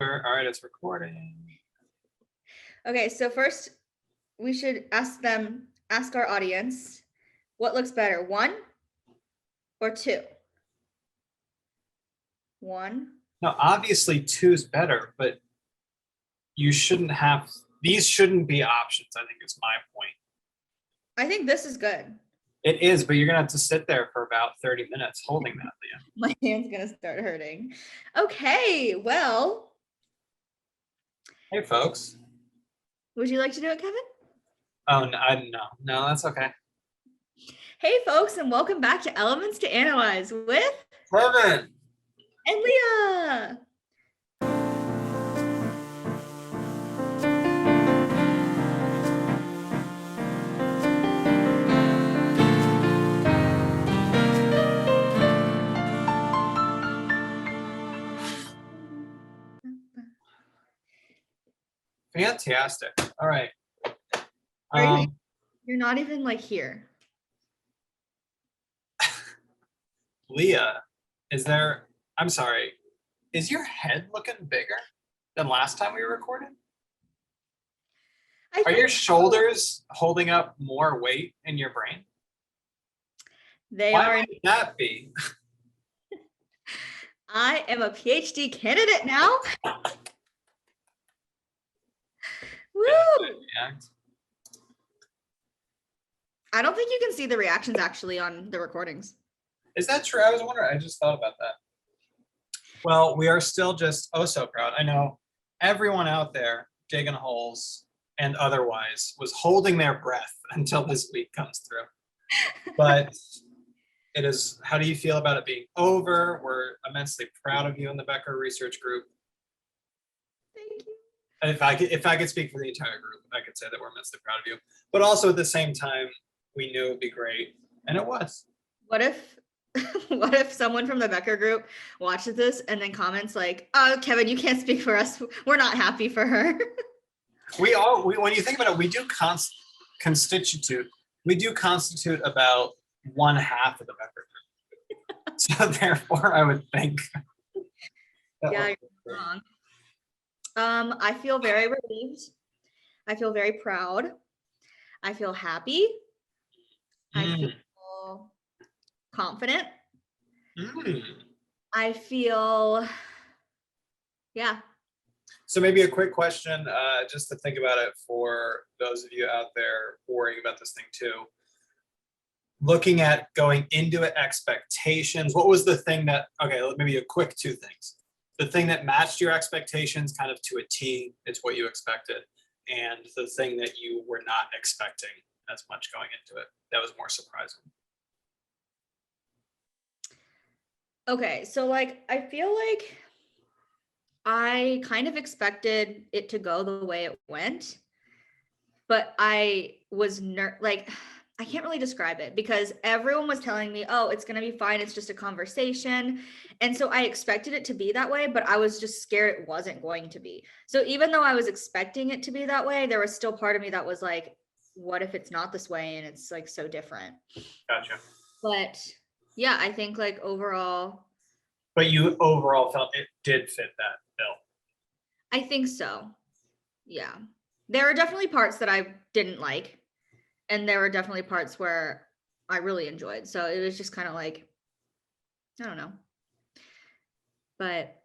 All right, it's recording. Okay, so first we should ask our audience, what looks better, 1 or 2? 1. No, obviously 2 is better, but these shouldn't be options, I think is my point. I think this is good. It is, but you're gonna have to sit there for about 30 minutes holding that, Leah. My hand's gonna start hurting. Okay, well. Hey, folks. Would you like to do it, Kevin? Oh, no, that's okay. Hey, folks, and welcome back to Elements to Analyze with Kevin and Leah. Fantastic. All right. You're not even like here. Leah, I'm sorry, is your head looking bigger than last time we recorded? Are your shoulders holding up more weight in your brain? Why would that be? I am a PhD candidate now. Woo! I don't think you can see the reactions actually on the recordings. Is that true? I was wondering. I just thought about that. Well, we are still just so proud. I know everyone out there digging holes and otherwise was holding their breath until this week comes through. But it is, how do you feel about it being over? We're immensely proud of you in the Becker Research Group. Thank you. And if I could speak for the entire group, I could say that we're immensely proud of you. But also at the same time, we knew it would be great, and it was. What if someone from the Becker group watches this and then comments like, "Oh, Kevin, you can't speak for us. We're not happy for her." We when you think about it, we do constitute about 1/2 of the Becker group. So therefore, I would think. Yeah, you're wrong. I feel very relieved. I feel very proud. I feel happy. I feel confident. I feel, yeah. So maybe a quick question, just to think about it for those of you out there worrying about this thing too. Looking at going into it, expectations, what was the thing that, okay, maybe a quick 2 things. The thing that matched your expectations kind of to a T, it's what you expected. And the thing that you were not expecting as much going into it, that was more surprising. Okay, so like, I feel like I kind of expected it to go the way it went, but I was I can't really describe it because everyone was telling me, oh, it's going to be fine. It's just a conversation. And so I expected it to be that way, but I was just scared it wasn't going to be. So even though I was expecting it to be that way, there was still part of me that was like, what if it's not this way and it's like so different? Gotcha. But yeah, I think like overall. But you overall felt it did fit that bill? I think so. Yeah. There are definitely parts that I didn't like. And there were definitely parts where I really enjoyed. So it was just kind of like, I don't know. But.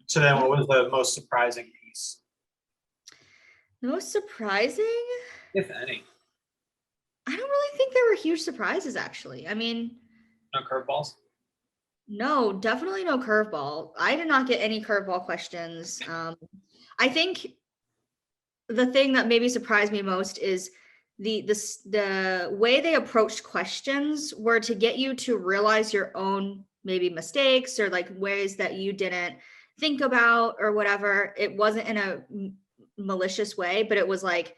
So then what was the most surprising piece? The most surprising? If any. I don't really think there were huge surprises, actually. I mean. No curveballs? No, definitely no curveball. I did not get any curveball questions. I think the thing that maybe surprised me most is the way they approached questions were to get you to realize your own maybe mistakes or like ways that you didn't think about or whatever. It wasn't in a malicious way, but it was like,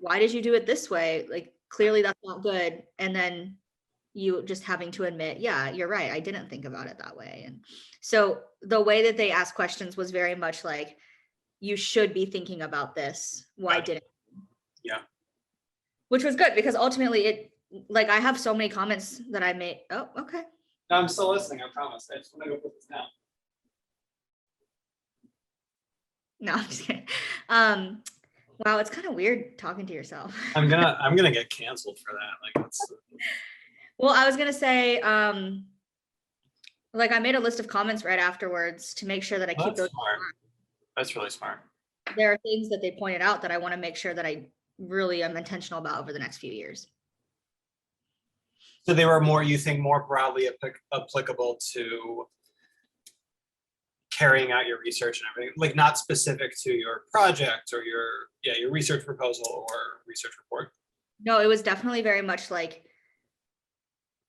why did you do it this way? Like, clearly that's not good. And then you just having to admit, yeah, you're right, I didn't think about it that way. And so the way that they asked questions was very much like, you should be thinking about this. Why didn't you? Yeah. Which was good because ultimately it, like, I have so many comments that I made. Oh, okay. No, I'm still listening, I promise. I just want to go put this down. No, I'm just kidding. Wow, it's kind of weird talking to yourself. I'm gonna get canceled for that. Like, it's, Well, I was gonna say, like I made a list of comments right afterwards to make sure that I keep that's those. smart. That's really smart. There are things that they pointed out that I want to make sure that I really am intentional about over the next few years. So they were more, you think, more broadly applicable to carrying out your research and everything, like not specific to your project or your research proposal or research report. No, it was definitely very much like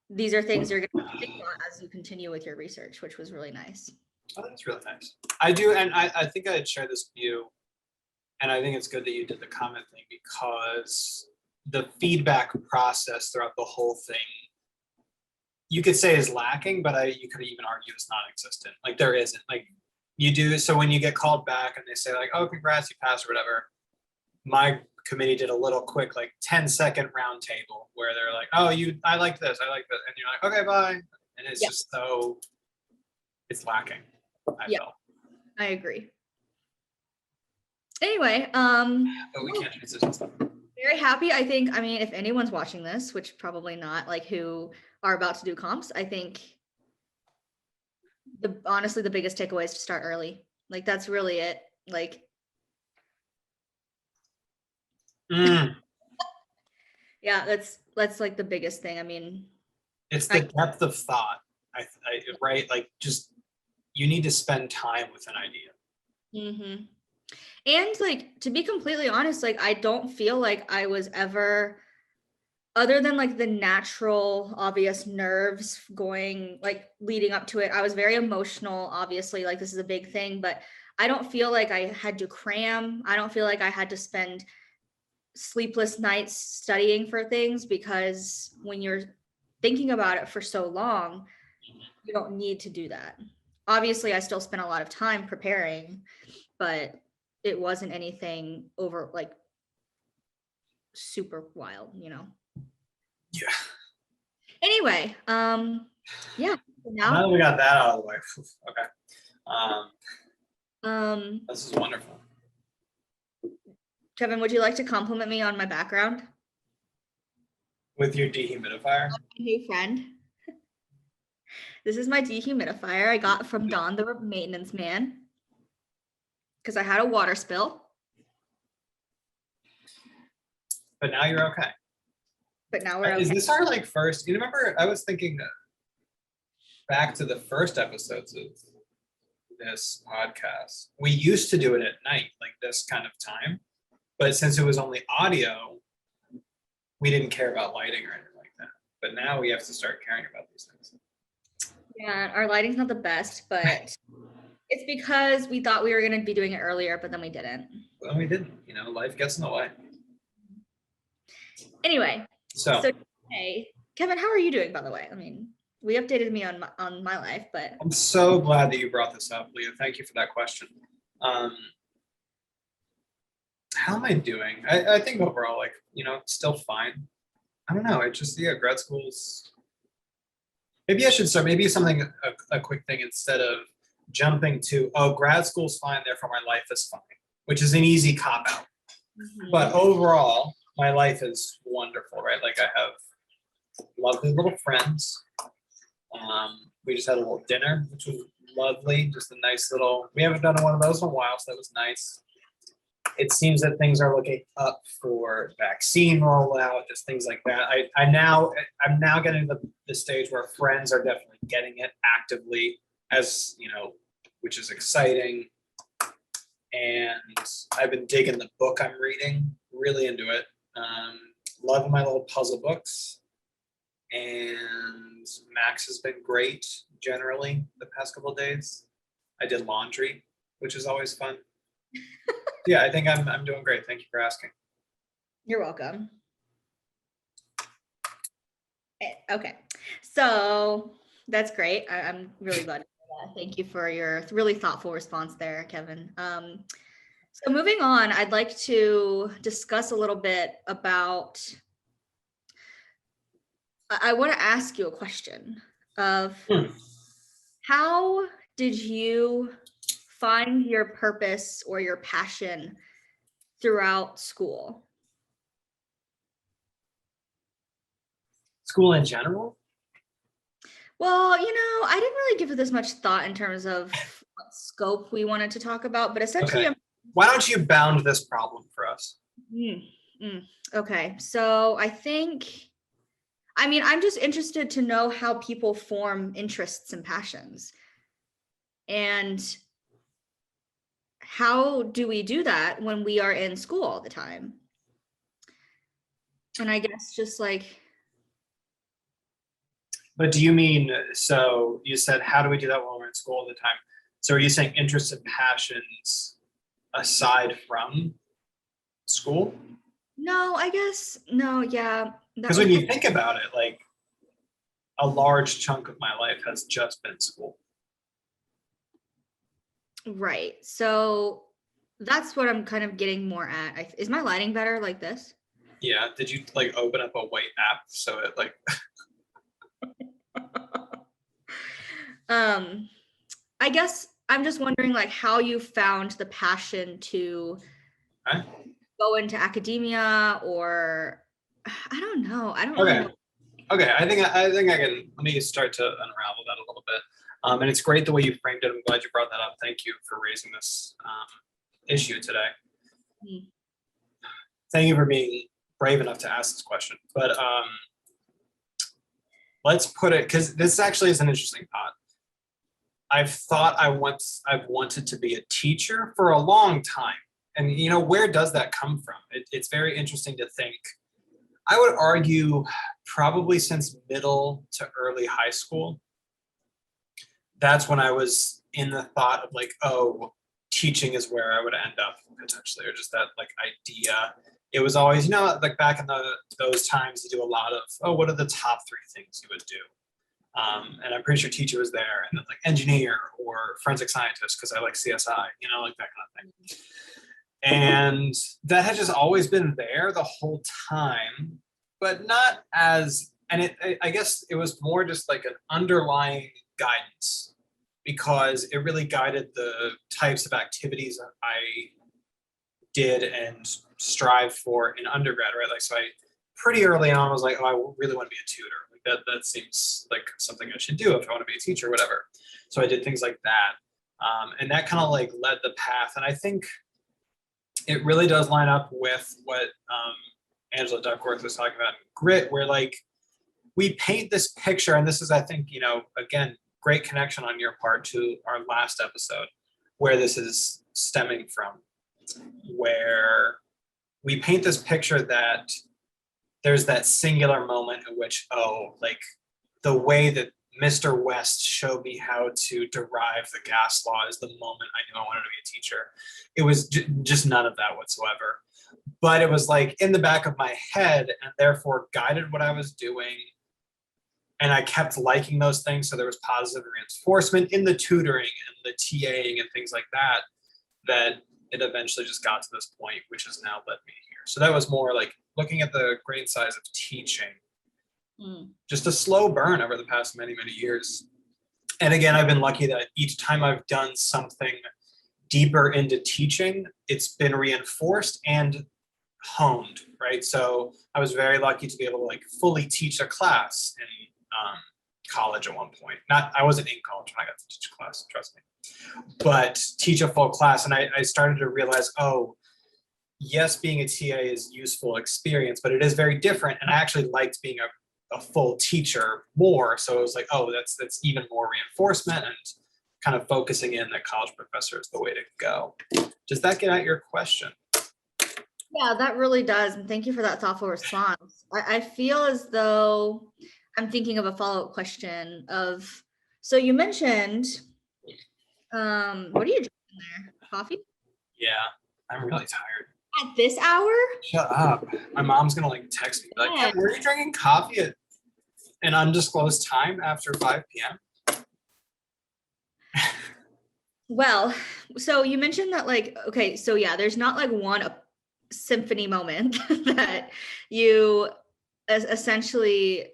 these are things you're going to think about as you continue with your research, which was really nice. Oh, that's really nice. I do, and I think I'd share this view, and I think it's good that you did the comment thing because the feedback process throughout the whole thing, you could say is lacking, but you could even argue it's non-existent. Like there isn't. Like you do. So when you get called back and they say like, "Oh, congrats, you passed" or whatever, my committee did a little quick like 10-second round table where they're like, "Oh, I like this, I like this," and you're like, "Okay, bye," and it's just so it's lacking. I felt. I agree. Anyway, But we can't transition stuff. very happy. I think, I mean, if anyone's watching this, which probably not, like who are about to do comps, I think honestly the biggest takeaway is to start early. Like that's really it. Like yeah, that's like the biggest thing. I mean, it's the depth of thought. Right? Like just you need to spend time with an idea. And like to be completely honest, like I don't feel like I was ever, other than like the natural obvious nerves going like leading up to it, I was very emotional, obviously, like this is a big thing, but I don't feel like I had to cram. I don't feel like I had to spend sleepless nights studying for things, because when you're thinking about it for so long, you don't need to do that. Obviously, I still spent a lot of time preparing, but it wasn't anything over like super wild, you know? Yeah. Anyway, yeah. Now that we got that out of the way, okay. This is wonderful. Kevin, would you like to compliment me on my background? With your dehumidifier? Hey, friend. This is my dehumidifier I got from Don, the maintenance man, because I had a water spill. But now you're okay. But now we're okay. Is this our like first? You remember? I was thinking back to the first episodes of this podcast. We used to do it at night, like this kind of time. But since it was only audio, we didn't care about lighting or anything like that. But now we have to start caring about these things. Yeah, our lighting's not the best, but it's because we thought we were going to be doing it earlier, but then we didn't. Well, we didn't. You know, life gets in the way. Anyway, so hey, Kevin, how are you doing, by the way? I mean, we updated me on my life, but I'm so glad that you brought this up, Leah. Thank you for that question. How am I doing? I think overall, like, you know, still fine. I don't know. It just, grad school's. Maybe I should start, maybe something, a quick thing instead of jumping to, oh, grad school's fine, therefore my life is fine, which is an easy cop out. But overall, my life is wonderful, right? Like I have lovely little friends. We just had a little dinner, which was lovely. Just a nice little, we haven't done one of those in a while, so that was nice. It seems that things are looking up for vaccine rollout, just things like that. I'm now getting to the stage where friends are definitely getting it actively, as you know, which is exciting. And I've been digging the book I'm reading, really into it. Loving my little puzzle books. And Max has been great generally the past couple of days. I did laundry, which is always fun. Yeah, I think I'm doing great. Thank you for asking. You're welcome. Okay, so that's great. I'm really glad to hear that. Thank you for your really thoughtful response there, Kevin. So moving on, I'd like to discuss a little bit about, I want to ask you a question of how did you find your purpose or your passion throughout school? School in general? Well, I didn't really give it this much thought in terms of what scope we wanted to talk about, but essentially, Okay. Why don't you bound this problem for us? Okay, so I'm just interested to know how people form interests and passions. And how do we do that when we are in school all the time? And I guess just like, But do you mean, so you said, how do we do that when we're in school all the time? So are you saying interests and passions aside from school? no, I guess, no, yeah. Because when you think about it, like a large chunk of my life has just been school. Right. So that's what I'm kind of getting more at. Is my lighting better like this? Yeah. Did you like open up a white app so it like I guess I'm just wondering like how you found the passion to go into academia, or I don't know. I don't really know. Okay, I think I can. Let me start to unravel that a little bit. And it's great the way you framed it. I'm glad you brought that up. Thank you for raising this issue today. Thank you for being brave enough to ask this question. But let's put it, because this actually is an interesting thought. I've wanted to be a teacher for a long time. And where does that come from? It's very interesting to think. I would argue probably since middle to early high school. That's when I was in the thought of like, oh, teaching is where I would end up potentially, or just that like idea. It was always, like back in those times, you do a lot of, oh, what are the top 3 things you would do? And I'm pretty sure teacher was there, and then like engineer or forensic scientist, because I like CSI, like that kind of thing. And that had just always been there the whole time, but not as, and I guess it was more just like an underlying guidance, because it really guided the types of activities that I did and strive for in undergrad, right? Like, so I pretty early on was like, oh, I really want to be a tutor. Like that seems like something I should do if I want to be a teacher or whatever. So I did things like that. And that kind of like led the path. And I think it really does line up with what Angela Duckworth was talking about in Grit, where like we paint this picture, and this is, I think, again, great connection on your part to our last episode, where this is stemming from, where we paint this picture that there's that singular moment in which, oh, like the way that Mr. West showed me how to derive the gas law is the moment I knew I wanted to be a teacher. It was just none of that whatsoever. But it was like in the back of my head, and therefore guided what I was doing. And I kept liking those things. So there was positive reinforcement in the tutoring and the TAing and things like that, that it eventually just got to this point, which has now led me here. So that was more like looking at the grain size of teaching. Just a slow burn over the past many, many years. And again, I've been lucky that each time I've done something deeper into teaching, it's been reinforced and honed, right? So I was very lucky to be able to like fully teach a class in college at one point. I wasn't in college when I got to teach a class, trust me, but teach a full class. And I started to realize, oh, yes, being a TA is useful experience, but it is very different. And I actually liked being a full teacher more. So it was like, oh, that's even more reinforcement, and kind of focusing in that college professor is the way to go. Does that get at your question? Yeah, that really does. And thank you for that thoughtful response. I feel as though I'm thinking of a follow-up question of, so you mentioned, what are you drinking there? Coffee? Yeah, I'm really tired. At this hour? Shut up. My mom's gonna like text me like, yeah, were you drinking coffee at an undisclosed time after 5 p.m.? Well, so you mentioned that like, okay, so yeah, there's not like one symphony moment that you essentially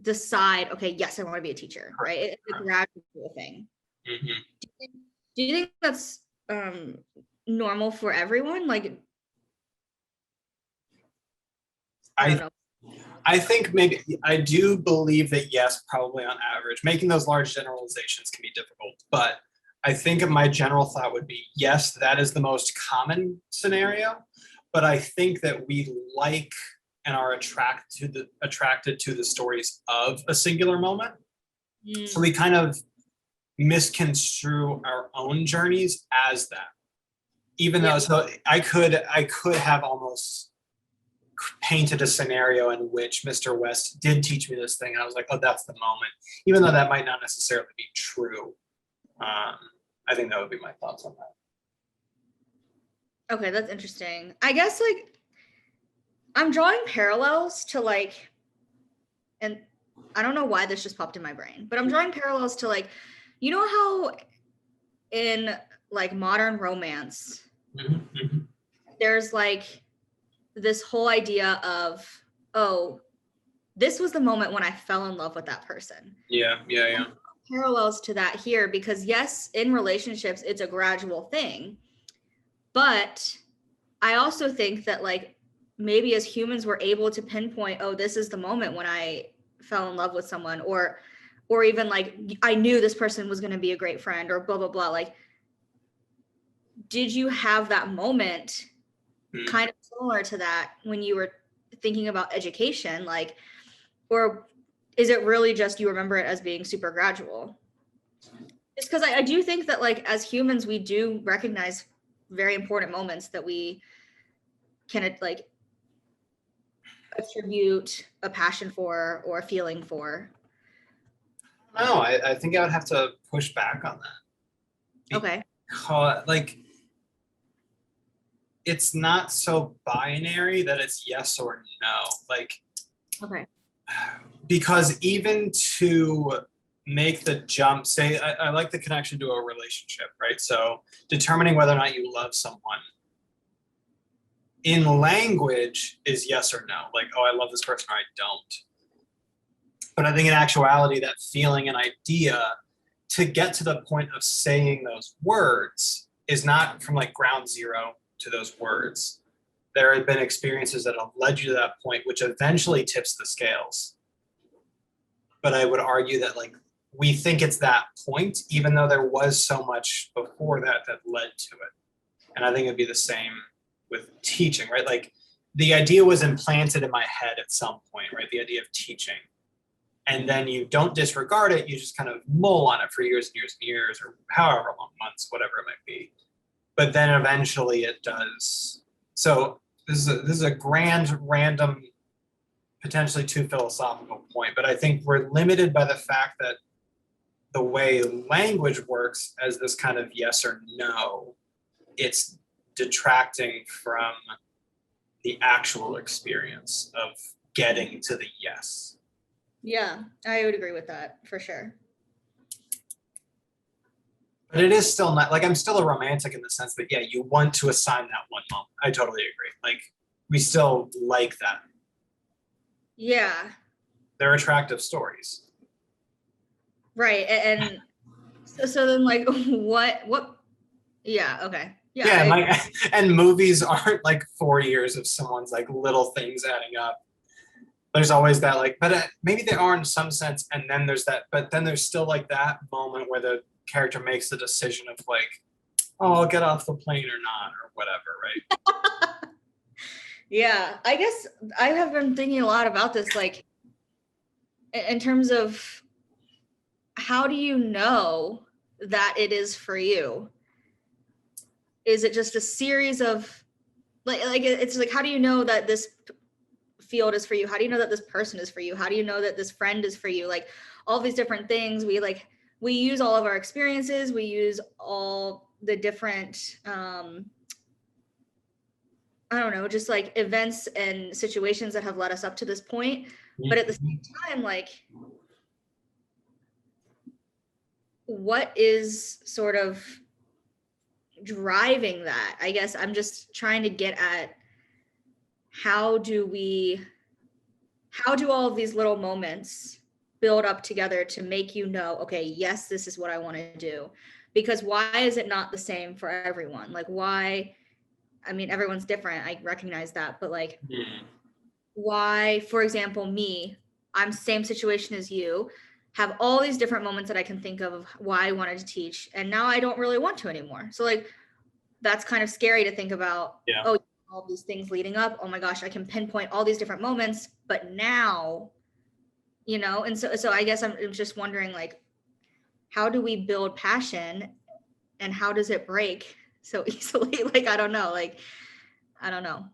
decide, okay, yes, I want to be a teacher, right? It's a gradual thing. Do you think that's normal for everyone? Like, I don't know. I think maybe I do believe that yes, probably on average, making those large generalizations can be difficult, but I think my general thought would be yes, that is the most common scenario. But I think that we like and are attracted to the stories of a singular moment. So we kind of misconstrue our own journeys as that. Even though so I could have almost painted a scenario in which Mr. West did teach me this thing, and I was like, oh, that's the moment, even though that might not necessarily be true. I think that would be my thoughts on that. Okay, that's interesting. I guess like I'm drawing parallels to like, and I don't know why this just popped in my brain, but I'm drawing parallels to like, you know how in like modern romance, there's like this whole idea of, oh, this was the moment when I fell in love with that person. Yeah. Parallels to that here, because yes, in relationships, it's a gradual thing. But I also think that like maybe as humans, we're able to pinpoint, oh, this is the moment when I fell in love with someone, or even like I knew this person was going to be a great friend, or blah, blah, blah. Like, did you have that moment kind of similar to that when you were thinking about education? Like, or is it really just you remember it as being super gradual? It's because I do think that like as humans, we do recognize very important moments that we can like attribute a passion for or a feeling for. No, I think I would have to push back on that. Okay. Like, it's not so binary that it's yes or no. Like, Okay. because even to make the jump, say, I like the connection to a relationship, right? So determining whether or not you love someone in language is yes or no. Like, oh, I love this person or I don't. But I think in actuality, that feeling and idea to get to the point of saying those words is not from like ground zero to those words. There have been experiences that have led you to that point, which eventually tips the scales. But I would argue that like we think it's that point, even though there was so much before that that led to it. And I think it'd be the same with teaching, right? Like the idea was implanted in my head at some point, right? The idea of teaching. And then you don't disregard it, you just kind of mull on it for years and years and years, or however long, months, whatever it might be. But then eventually it does. So this is a grand, random, potentially too philosophical point, but I think we're limited by the fact that the way language works as this kind of yes or no, it's detracting from the actual experience of getting to the yes. Yeah, I would agree with that for sure. But it is still not like I'm still a romantic in the sense that, yeah, you want to assign that one moment. I totally agree. Like we still like that. Yeah. They're attractive stories. Right. And so then like what yeah, okay. Yeah, and, like, and movies aren't like 4 years of someone's like little things adding up. There's always that like, but maybe they are in some sense, and then there's that, but then there's still like that moment where the character makes the decision of like, oh, I'll get off the plane or not, or whatever, right? Yeah, I guess I have been thinking a lot about this, like in terms of how do you know that it is for you? Is it just a series of like it's like, how do you know that this field is for you? How do you know that this person is for you? How do you know that this friend is for you? Like all these different things, we use all of our experiences, we use all the different I don't know, just like events and situations that have led us up to this point. But at the same time, like what is sort of driving that? I guess I'm just trying to get at how do all of these little moments build up together to make you know, okay, yes, this is what I want to do, because why is it not the same for everyone? Like why, I mean, everyone's different. I recognize that, but like, why, for example, me, I'm same situation as you, have all these different moments that I can think of why I wanted to teach, and now I don't really want to anymore. So like, that's kind of scary to think about. Yeah. Oh, all these things leading up. Oh my gosh, I can pinpoint all these different moments, but now, you know, and so I guess I'm just wondering, like, how do we build passion and how does it break so easily? Like, I don't know. Like, I don't know.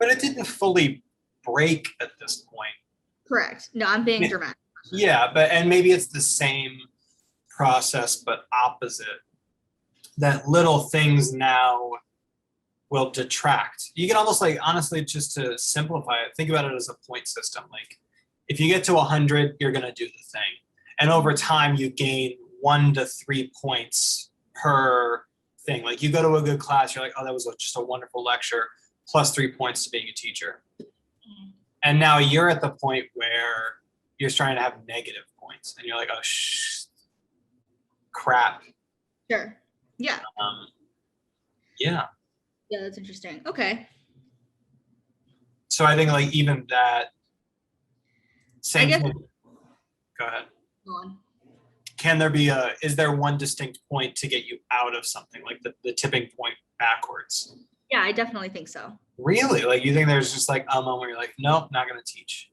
But it didn't fully break at this point. Correct. No, I'm being dramatic. Yeah, and maybe it's the same process, but opposite. That little things now will detract. You can almost, like, honestly, just to simplify it, think about it as a point system. Like, if you get to 100, you're going to do the thing. And over time, you gain 1 to 3 points per thing. Like, you go to a good class, you're like, oh, that was just a wonderful lecture, plus 3 points to being a teacher. And now you're at the point where you're starting to have negative points. And you're like, oh, crap. Sure. Yeah. Yeah. Yeah, that's interesting. Okay. So I think, like, even that same guess- thing. Go ahead. Go on. Can there be is there one distinct point to get you out of something, like the tipping point backwards? Yeah, I definitely think so. Really? Like, you think there's just like a moment where you're like, nope, not going to teach?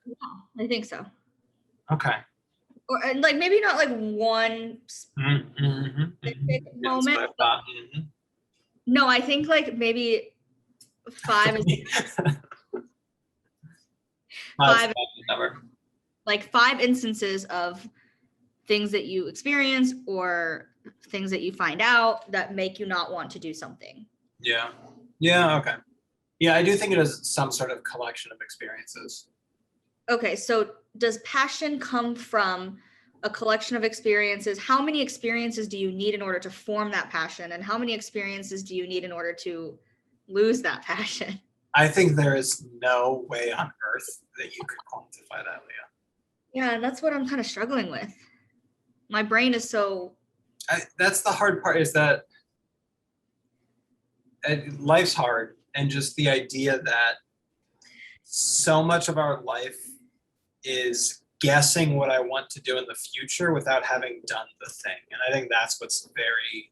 Yeah, I think so. Okay. Or like maybe not like one specific moment. That's what I thought. No, I think like maybe 5 is five, like 5 instances of things that you experience or things that you find out that make you not want to do something. Yeah. Yeah. Okay. Yeah, I do think it is some sort of collection of experiences. Okay, so does passion come from a collection of experiences? How many experiences do you need in order to form that passion? And how many experiences do you need in order to lose that passion? I think there is no way on earth that you could quantify that, Leah. Yeah, and that's what I'm kind of struggling with. My brain is so... That's the hard part, is that life's hard. And just the idea that so much of our life is guessing what I want to do in the future without having done the thing. And I think that's what's very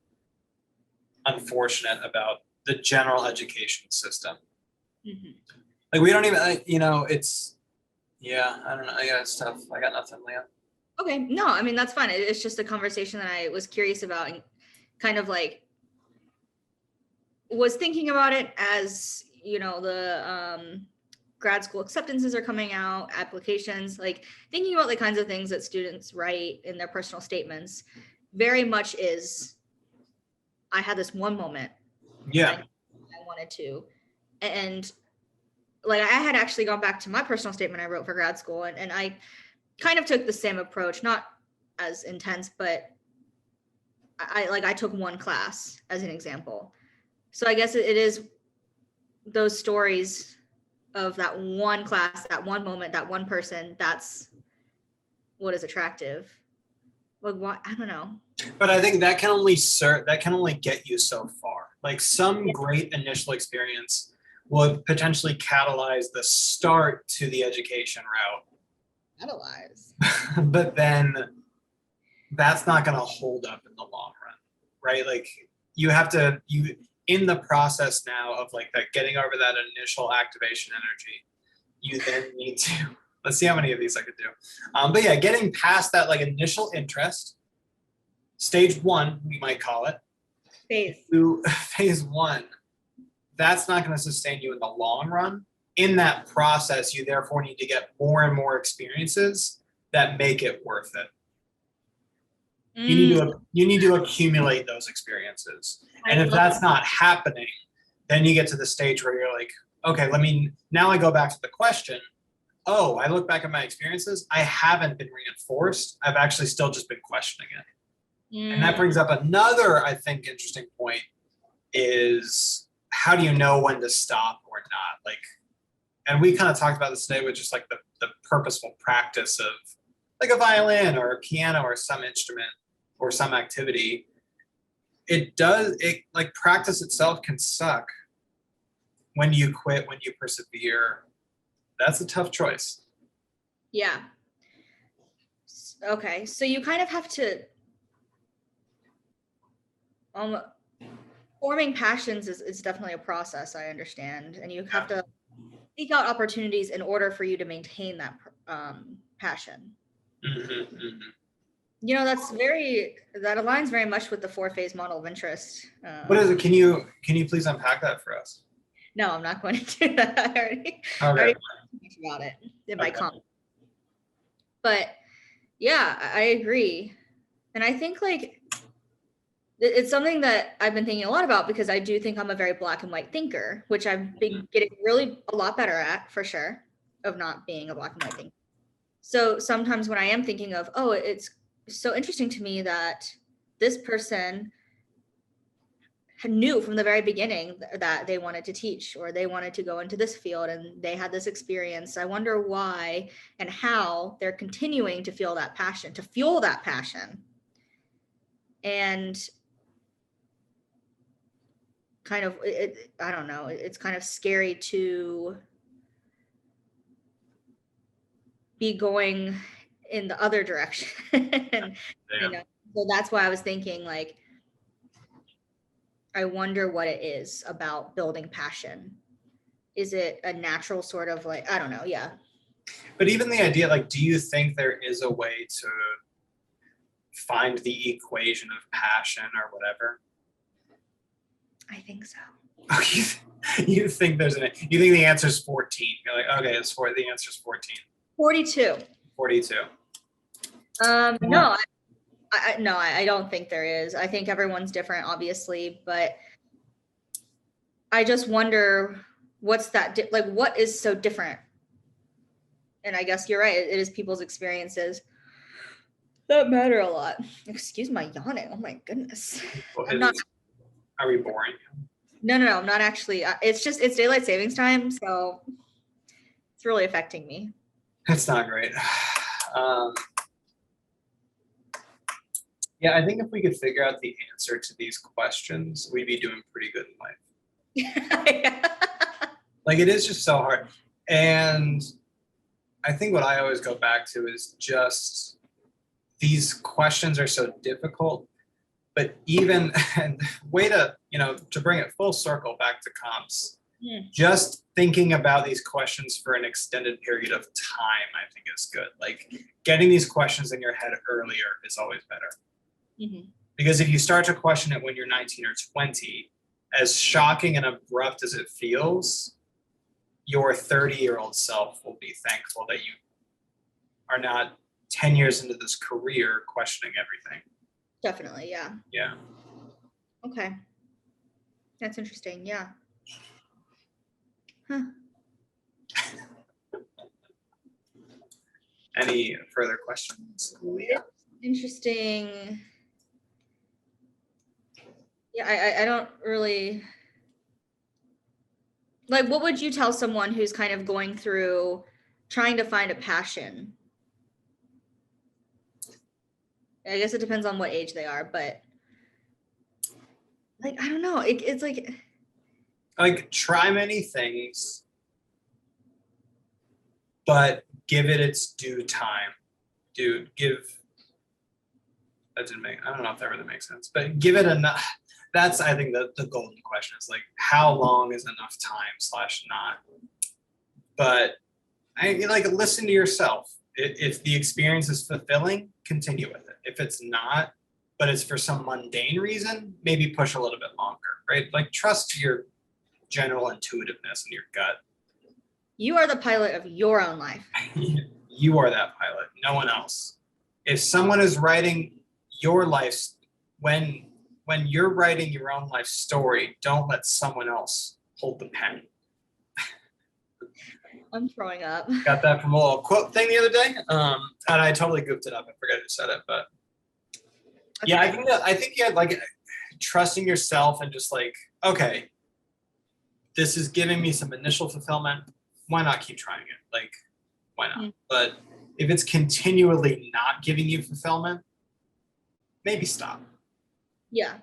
unfortunate about the general education system. Mhm. Like, we don't even, you know, it's, yeah, I don't know. Yeah, it's tough. I got nothing, Leah. Okay, no, I mean, that's fine. It's just a conversation that I was curious about and kind of like was thinking about it as, you know, the grad school acceptances are coming out, applications, like thinking about the kinds of things that students write in their personal statements very much is, I had this one moment. Yeah. I wanted to. And like, I had actually gone back to my personal statement I wrote for grad school, and I kind of took the same approach, not as intense, but I took one class as an example. So I guess it is those stories of that one class, that one moment, that one person, that's what is attractive. Like, what? I don't know. But I think that can only get you so far. Like, some great initial experience will potentially catalyze the start to the education route. Catalyze. But then that's not going to hold up in the long run, right? Like, you have to, in the process now of like that, getting over that initial activation energy, you then need to, let's see how many of these I could do. But yeah, getting past that like initial interest, stage 1, we might call it. Phase 1, that's not going to sustain you in the long run. In that process, you therefore need to get more and more experiences that make it worth it. You need to accumulate those experiences. And if that's not happening, then you get to the stage where you're like, okay, now I go back to the question. Oh, I look back at my experiences. I haven't been reinforced. I've actually still just been questioning it. And that brings up another, I think, interesting point is, how do you know when to stop or not? Like, and we kind of talked about this today with just like the purposeful practice of like a violin or a piano or some instrument or some activity, it like practice itself can suck. When you quit, when you persevere, that's a tough choice. Yeah. Okay. So you kind of have to, forming passions is definitely a process, I understand. And you have to seek out opportunities in order for you to maintain that passion. You know, that aligns very much with the 4-phase model of interest. What is it? Can you please unpack that for us? No, I'm not going to do that. I already Okay. talked about it in my comment. But yeah, I agree. And I think like it's something that I've been thinking a lot about because I do think I'm a very black and white thinker, which I've been getting really a lot better at, for sure, of not being a black and white thinker. So sometimes when I am thinking of, oh, it's so interesting to me that this person knew from the very beginning that they wanted to teach or they wanted to go into this field and they had this experience. I wonder why and how they're continuing to feel that passion, to fuel that passion. And kind of, I don't know, it's kind of scary to be going in the other direction. You know, so that's why I was thinking like, I wonder what it is about building passion. Is it a natural sort of like, I don't know. Yeah. But even the idea, like, do you think there is a way to find the equation of passion or whatever? I think so. You think you think the answer is 14. You're like, okay, the answer is 14. 42. 42. No, I don't think there is. I think everyone's different, obviously, but I just wonder what's that, like, what is so different? And I guess you're right. It is people's experiences that matter a lot. Excuse my yawning. Oh my goodness. Are we boring? No, I'm not actually. It's daylight savings time, so it's really affecting me. That's not great. Yeah, I think if we could figure out the answer to these questions, we'd be doing pretty good in life. Like, it is just so hard. And I think what I always go back to is just these questions are so difficult, but even and way to, to bring it full circle back to comps, just thinking about these questions for an extended period of time, I think is good. Like, getting these questions in your head earlier is always better. Because if you start to question it when you're 19 or 20, as shocking and abrupt as it feels, your 30-year-old self will be thankful that you are not 10 years into this career questioning everything. Definitely, yeah. Yeah. Okay. That's interesting, yeah. Huh. Any further questions, Leah? Interesting. Yeah, I don't really, like, what would you tell someone who's kind of going through trying to find a passion? I guess it depends on what age they are, but like, I don't know. It's like, try many things, but give it its due time. Dude, I don't know if that really makes sense, but give it enough. That's, I think, the golden question is like, how long is enough time / not? But listen to yourself. If the experience is fulfilling, continue with it. If it's not, but it's for some mundane reason, maybe push a little bit longer, right? Like, trust your general intuitiveness and your gut. You are the pilot of your own life. You are that pilot, no one else. If someone is writing your life, when you're writing your own life story, don't let someone else hold the pen. I'm throwing up. Got that from a little quote thing the other day. And I totally goofed it up. I forgot who said it, but okay. Yeah, I think yeah, like, trusting yourself and just like, okay, this is giving me some initial fulfillment. Why not keep trying it? Like, why not? But If it's continually not giving you fulfillment, maybe stop. Yeah.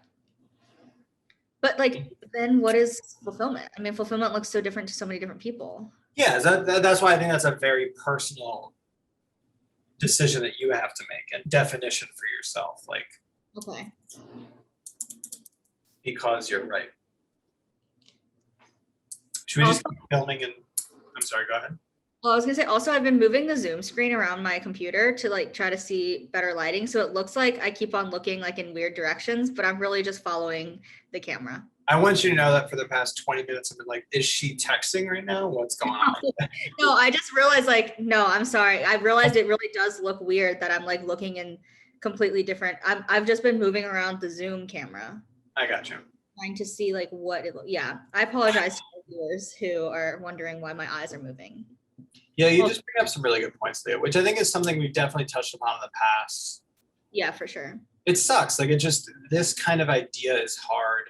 But like, then what is fulfillment? I mean, fulfillment looks so different to so many different people. Yeah, that's why I think that's a very personal decision that you have to make and definition for yourself. Like, Okay. because you're right. Should we just keep filming and I'm sorry, go ahead. Well, I was gonna say also I've been moving the Zoom screen around my computer to like try to see better lighting. So it looks like I keep on looking like in weird directions, but I'm really just following the camera. I want you to know that for the past 20 minutes, I've been like, is she texting right now? What's going on? No, I just realized like, no, I'm sorry. I realized it really does look weird that I'm like looking in completely different. I've just been moving around the Zoom camera. I got you. Trying to see like what it, yeah. I apologize to viewers who are wondering why my eyes are moving. Yeah, you just bring up some really good points there, which I think is something we've definitely touched upon in the past. Yeah, for sure. It sucks. Like this kind of idea is hard.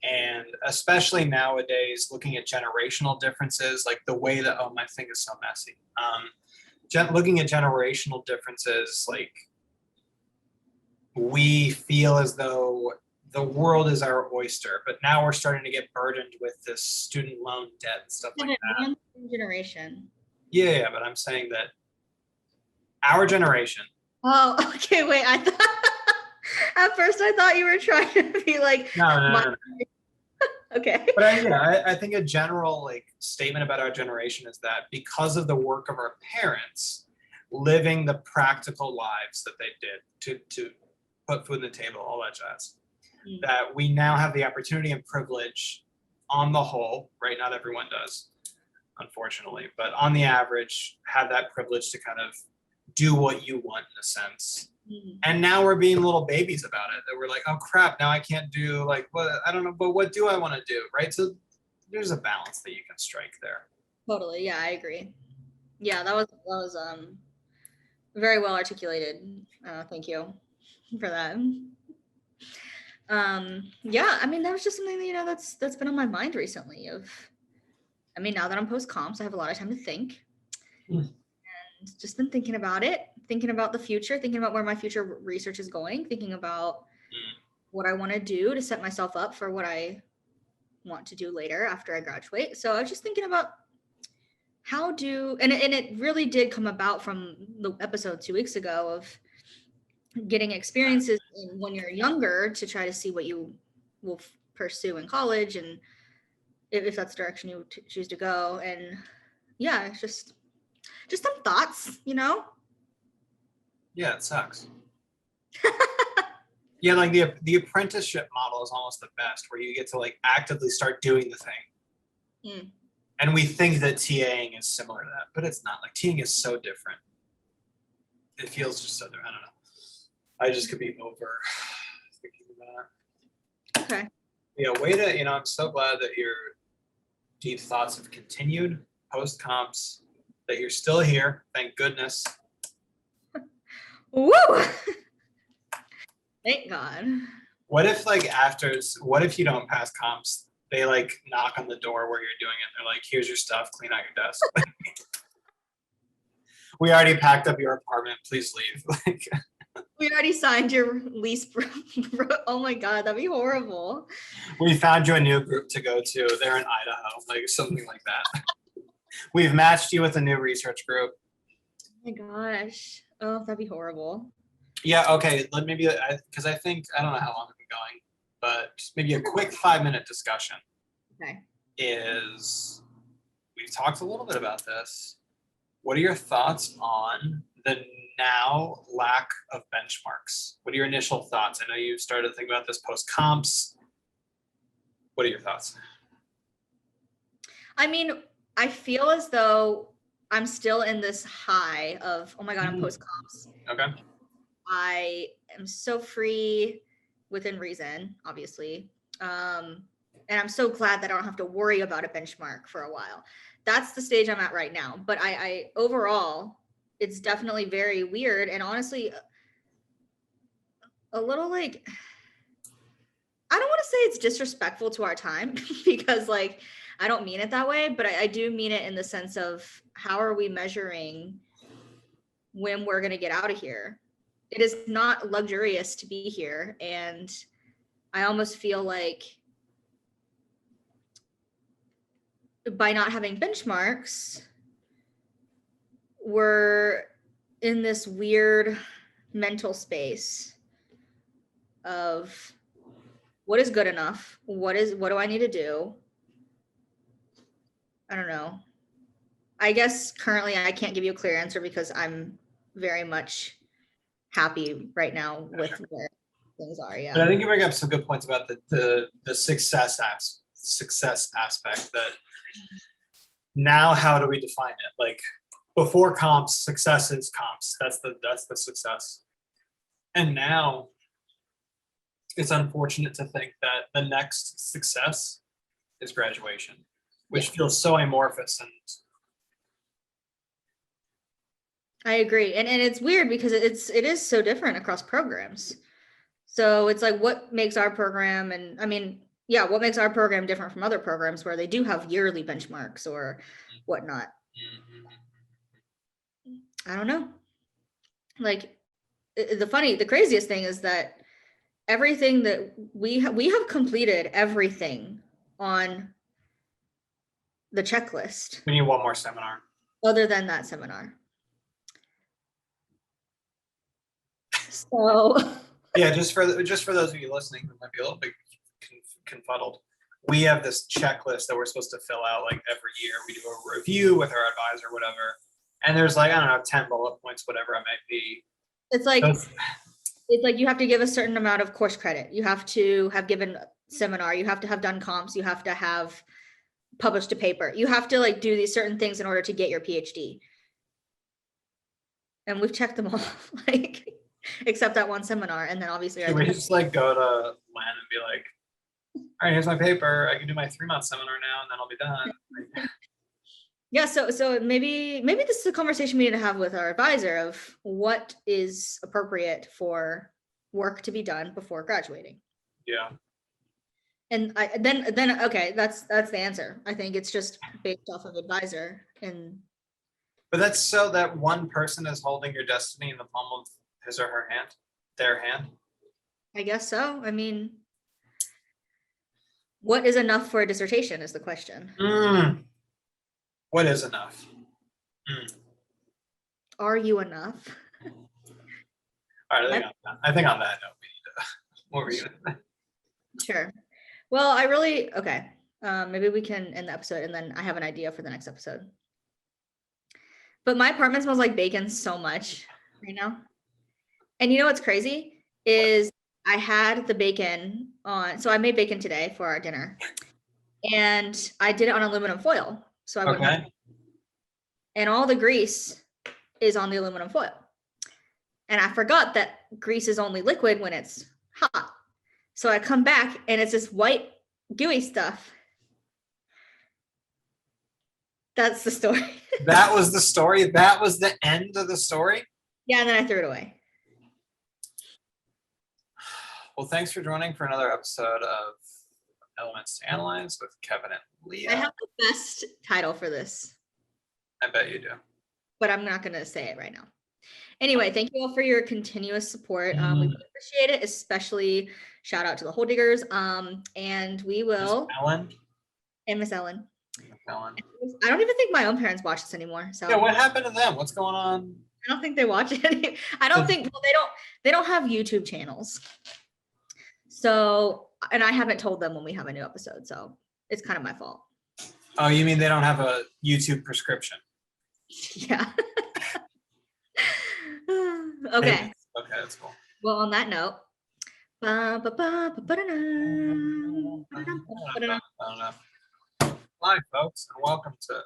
And especially nowadays, looking at generational differences, like the way that, oh, my thing is so messy. Looking at generational differences, like we feel as though the world is our oyster, but now we're starting to get burdened with this student loan debt and stuff like that. Generation. Yeah, but I'm saying that our generation. Oh, okay. Wait, I thought at first I thought you were trying to be like, No. Okay. But I think a general like statement about our generation is that because of the work of our parents, living the practical lives that they did to put food on the table, all that jazz, that we now have the opportunity and privilege on the whole, right? Not everyone does, unfortunately, but on the average, have that privilege to kind of do what you want in a sense. And now we're being little babies about it, that we're like, oh crap, now I can't do like what, I don't know, but what do I want to do, right? So there's a balance that you can strike there. Totally. Yeah, I agree. Yeah, that was very well articulated. Thank you for that. Yeah, I mean, that was just something that, that's been on my mind recently I mean, now that I'm post comps, I have a lot of time to think. And just been thinking about it, thinking about the future, thinking about where my future research is going, thinking about what I want to do to set myself up for what I want to do later after I graduate. So I was just thinking about and it really did come about from the episode 2 weeks ago of getting experiences when you're younger to try to see what you will pursue in college and if that's the direction you choose to go. And yeah, it's just some thoughts, Yeah, it sucks. Yeah, like the apprenticeship model is almost the best, where you get to like actively start doing the thing. And we think that TAing is similar to that, but it's not. Like TAing is so different. It feels just so different. I don't know. I just could be over thinking about it. Okay. Yeah, way to, I'm so glad that your deep thoughts have continued post comps, that you're still here. Thank goodness. Woo! Thank God. What if you don't pass comps? They like knock on the door where you're doing it. They're like, here's your stuff, clean out your desk. We already packed up your apartment. Please leave. We already signed your lease. Oh my God, that'd be horrible. We found you a new group to go to. They're in Idaho, like something like that. We've matched you with a new research group. Oh my gosh. Oh, that'd be horrible. Yeah, okay. Because I think, I don't know how long we've been going, but just maybe a quick 5-minute discussion. Okay. We've talked a little bit about this. What are your thoughts on the now lack of benchmarks? What are your initial thoughts? I know you started to think about this post comps. What are your thoughts? I mean, I feel as though I'm still in this high of, oh my God, I'm post comps. Okay. I am so free within reason, obviously. And I'm so glad that I don't have to worry about a benchmark for a while. That's the stage I'm at right now. But I overall, it's definitely very weird. And honestly, a little like, I don't want to say it's disrespectful to our time because like, I don't mean it that way, but I do mean it in the sense of how are we measuring when we're going to get out of here. It is not luxurious to be here. And I almost feel like by not having benchmarks, we're in this weird mental space of what is good enough? What do I need to do? I don't know. I guess currently I can't give you a clear answer because I'm very much happy right now with where things are. Yeah. But I think you bring up some good points about the success aspect. That now, how do we define it? Like before comps, success is comps. That's the success. And now, it's unfortunate to think that the next success is graduation, which feels so amorphous. And I agree. And it's weird because it is so different across programs. So it's like, what makes our program, and I mean, yeah, what makes our program different from other programs where they do have yearly benchmarks or whatnot? I don't know. Like the craziest thing is that everything that we have completed everything on the checklist we need one more seminar. other than that seminar. So Yeah, just for those of you listening who might be a little bit confuddled, we have this checklist that we're supposed to fill out like every year. We do a review with our advisor, whatever, and there's like, I don't know, 10 bullet points, whatever it might be. it's like you have to give a certain amount of course credit. You have to have given seminar. You have to have done comps. You have to have published a paper. You have to like do these certain things in order to get your PhD. And we've checked them all, like except that one seminar. And then obviously Should we just like go to Len and be like, all right, here's my paper. I can do my 3-month seminar now, and then I'll be done. Yeah, so maybe this is a conversation we need to have with our advisor of what is appropriate for work to be done before graduating. Yeah. And then okay, that's the answer. I think it's just based off of advisor. And But that's so that one person is holding your destiny in the palm of his or her hand, their hand. I guess so. I mean, what is enough for a dissertation is the question. What is enough? Are you enough? All right, I think on that note, we need to. What were you gonna say? Sure. Well, okay. Maybe we can end the episode and then I have an idea for the next episode. But my apartment smells like bacon so much right now. And you know what's crazy is I had the bacon on, so I made bacon today for our dinner. And I did it on aluminum foil. So I wouldn't have, and all the grease is on the aluminum foil. And I forgot that grease is only liquid when it's hot. So I come back and it's this white gooey stuff. That's the story. That was the story. That was the end of the story. Yeah, and then I threw it away. Well, thanks for joining for another episode of Elements to Analyze with Kevin and Leah. I have the best title for this. I bet you do. But I'm not going to say it right now. Anyway, thank you all for your continuous support. We really appreciate it, especially shout out to the Hole Diggers. And we will. Miss Ellen. And Miss Ellen. Ellen. I don't even think my own parents watch this anymore. So yeah, what happened to them? What's going on? I don't think they watch it. I don't think, well, they don't have YouTube channels. So, and I haven't told them when we have a new episode, so it's kind of my fault. Oh, you mean they don't have a YouTube prescription? Yeah. Okay. Okay, that's cool. Well, on that note, Hi, folks, and welcome to